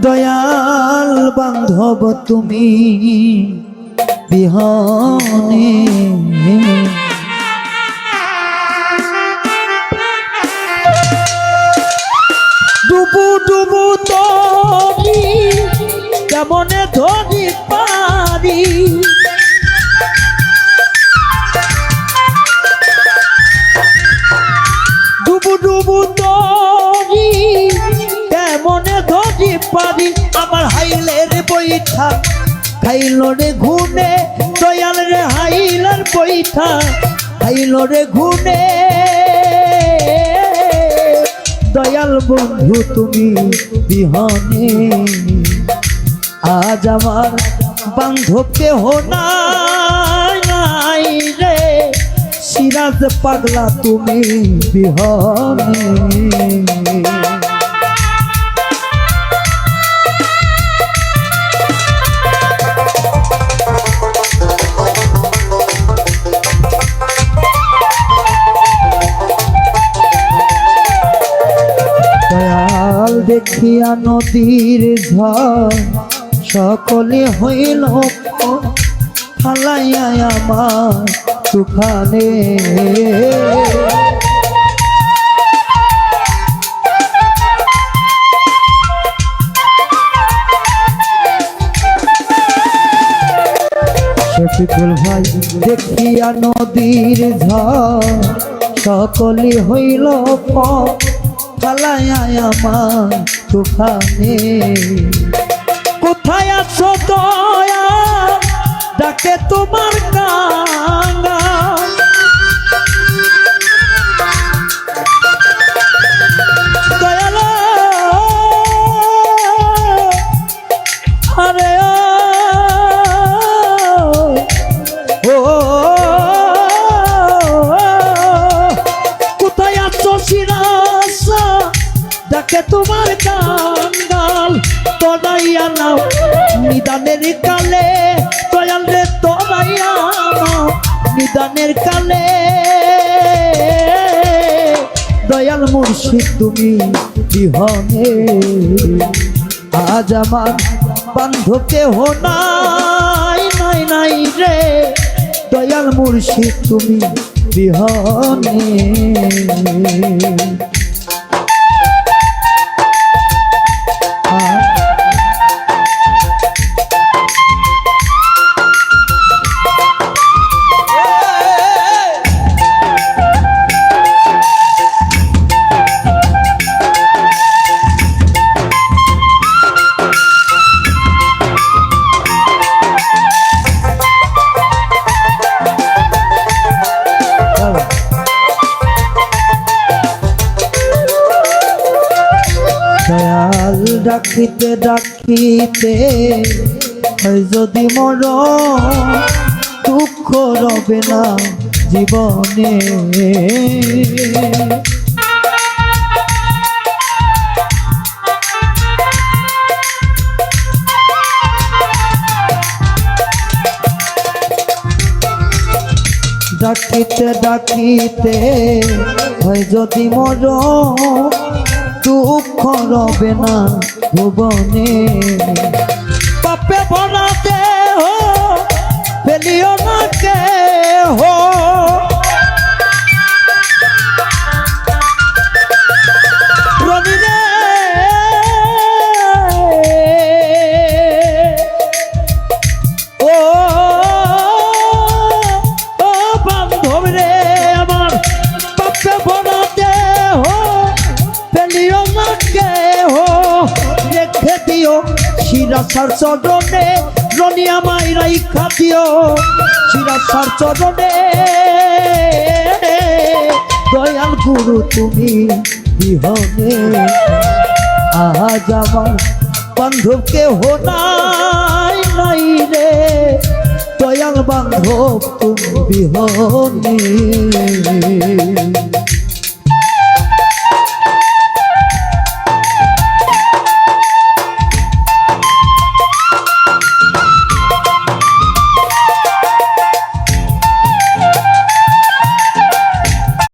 দয়াল বান্ধব তুমি বিহনে ডুবু ডুবু তরি কেমনে ধরি পারি ডুবু ডুবু তরি কেমনে ধরি পারি আমার হাইলের বৈঠা খাইল রে ঘুনে দয়াল রে হাইলের বৈঠা খাইল রে ঘুনে দয়াল বন্ধু তুমি বিহনে আজ আমার বান্ধব কেহ নাই রে সিরাজ পাগলা তুমি বিহনে দেখিয়া নদীর ঝড় সকলে হইল ফালাইয়া আমার তুফানে শফিকুল ভাই দেখিয়া নদীর ঝড় সকলে হইল ফালাইয়া আমার তুফানে কোথায় আছো দয়া ডাকে তোমার কাঙ্গা দয়াল আরে ও কোথায় আছো সিরাজ ডাকে তোমার কাঙ্গাল তরাইয়া নাও নিদানের কালে দয়াল রে তরাইয়া নাও নিদানের কালে দয়াল মুর্শিদ তুমি বিহনে আজ আমার বান্ধব কেহ নাই রে দয়াল মুর্শিদ তুমি বিহনে দয়াল ডাকিতে ডাকিতে যদি মর দুঃখ রবে না জীবনে ডাকিতে ডাকিতে যদি মর দুঃখ রবে না ভুবনে পাপে ভরা দেহ ফেলিও না কেহ রবি রে ও বান্ধব রে আমার পাপে ভরা দেহ ফেলিও না কেহ রেখে দিও শিরাসার চরণে রনি আমায় রাইখা দিও শিরাসার চরণে দয়াল গুরু তুমি বিহনে আজ আমার বান্ধব কেহ নাই রে দয়াল বান্ধব তুমি বিহনে